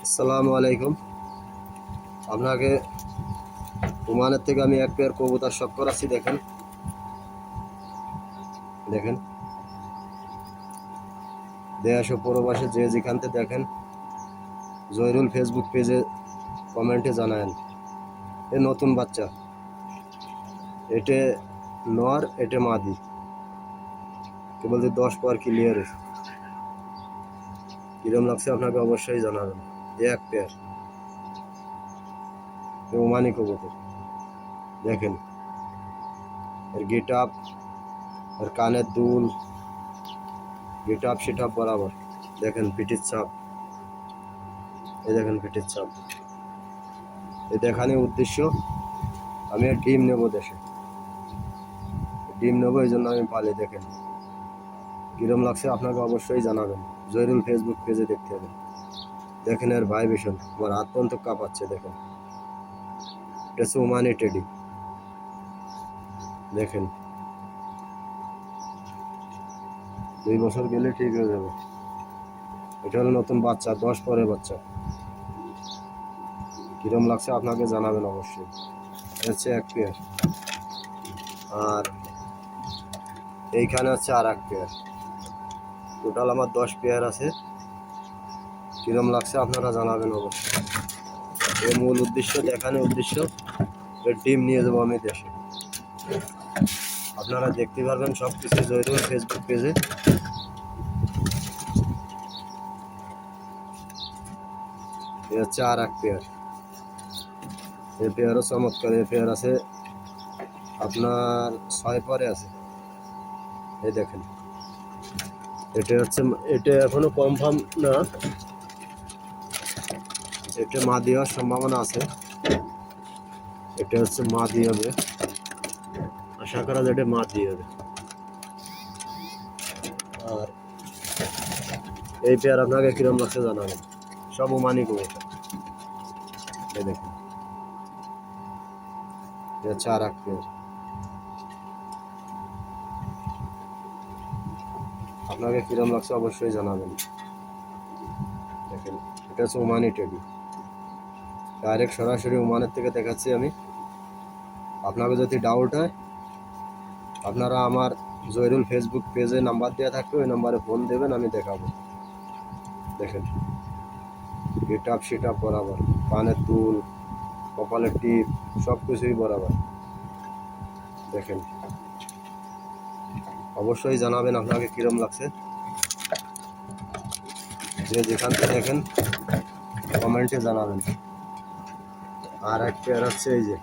আসসালামু আলাইকুম। আপনাকে ওমানের থেকে আমি এক পেয়ার কবুতর শখ করাচ্ছি। দেখেন দেখেন দেশ ও প্রবাসে যে যেখান থেকে দেখেন জয়রুল ফেসবুক পেজে কমেন্টে জানায়েন। এ নতুন বাচ্চা, এটে নর, এটে মাদি, কেবল 10 পার ক্লিয়ার। কিরম লাগছে আপনাকে অবশ্যই জানাবেন। এক পেয়ার ওমানি কবুতর দেখেন, এর গেট আপ, এর কানের দুল, গেট আপ সেট আপ বরাবর। দেখেন পিঠির চাপ, এই দেখেন পিঠির চাপ। এই দেখানোর উদ্দেশ্য আমি ডিম নেব, দেশে ডিম নেবো, এই জন্য আমি পালি। দেখেন কিরম লাগছে আপনাকে অবশ্যই জানাবেন। জয়রুল ফেসবুক পেজে দেখতে হবে। দেখেন এর ভাইব্রেশন, আমার হাত পর্যন্ত কাঁপাচ্ছে। দেখেন এটা হচ্ছে ওমানি টেডি। দেখেন 2 বছর গেলে ঠিক হয়ে যাবে। এটা হলো নতুন বাচ্চা, 10 পরের বাচ্চা। কিরম লাগছে আপনাকে জানাবেন অবশ্যই। এটা হচ্ছে এক পেয়ার, আর এইখানে হচ্ছে আর এক পেয়ার। টোটাল আমার 10 পেয়ার আছে। কিরম লাগছে আপনারা জানাবেন অবশ্যই। এর মূল উদ্দেশ্য, দেখানোর উদ্দেশ্য, এর ডিম নিয়ে যাবো আমি দেশে। আপনারা দেখতে পারবেন সব কিছু জয়রুল ফেসবুক পেজে। এ হচ্ছে আর এক পেয়ার। এই পেয়ারও চমৎকার। এই পেয়ার আছে আপনার 6 পরে আছে। এই দেখেন এটা হচ্ছে, এটা এখনো কনফার্ম না, এটা মা দেওয়ার সম্ভাবনা আছে। এটা হচ্ছে মা দিয়ে হবে, আশা করা যায় এটা মা দিয়ে হবে। আর এই পেয়ার আপনাকে কিরম লাগছে জানাবেন। সব ওমানি কবুতর। এই দেখেন এটা হচ্ছে আর এক পেয়ার। আপনাকে কিরম লাগছে অবশ্যই জানাবেন। দেখেন এটা হচ্ছে ওমানি টেডি। ডাইরেক্ট সরাসরি ওমানের থেকে দেখাচ্ছি আমি। আপনাকে যদি ডাউট হয়, আপনারা আমার জয়রুল ফেসবুক পেজে নাম্বার দেওয়া থাকবে, ওই নাম্বারে ফোন দেবেন, আমি দেখাবো। দেখেন গেট আপ সেট আপ বরাবর, কানের দুল, কপালের টিপ, সব কিছুই বরাবর। দেখেন অবশ্যই জানাবেন আপনাকে কিরম লাগছে। যে যেখান থেকে দেখেন কমেন্টে জানাবেন। আর এক পেয়ার হচ্ছে এই যে,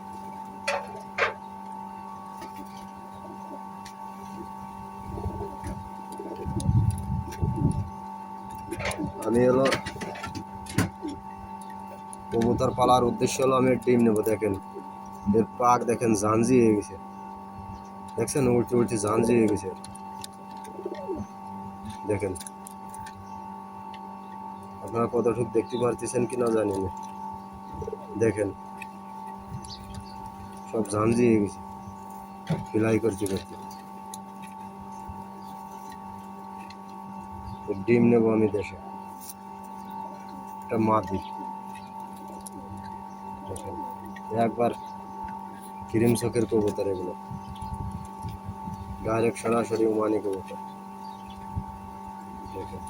আমি হলো কবুতর পালার উদ্দেশ্য হলো আমি ডিম নেব। দেখেন এর পাক দেখেন জাঞ্জি হয়ে গেছে। দেখছেন উল্টে উল্টে জাঞ্জি হয়ে গেছে। দেখেন আপনারা কতটুকু দেখতে পারতেছেন কিনা জানি না। দেখেন সব জাঞ্জি হয়ে গেছে ফিলাই করতে করতে। ডিম নেব আমি দেশে, একটা মাদি। দেখেন একবার ক্রিম চোখের কবুতর, এগুলো ডাইরেক্ট সরাসরি ওমানি কবুতর। দেখেন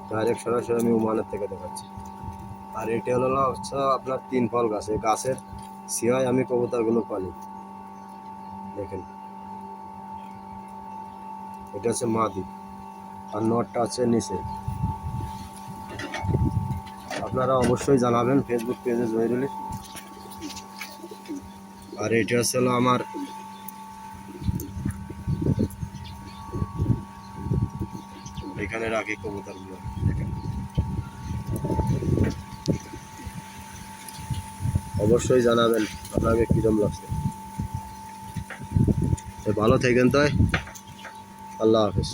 ডাইরেক্ট সরাসরি আমি ওমানের থেকে দেখাচ্ছি। আর এটা হলো হচ্ছে আপনার 3 ফল গাছ। এই গাছের সিয়ায় আমি কবুতরগুলো পালি। দেখেন এটা হচ্ছে মাদি, আর নটটা আছে নিচে। আপনারা অবশ্যই জানাবেন ফেসবুক পেজে জয়রুলের। আর এটা হচ্ছে আমার এখানে রাখি কবুতরগুলো। দেখেন অবশ্যই জানাবেন আপনাকে কিরম লাগছে। ভালো থাকেন তাই, আল্লাহ হাফেজ।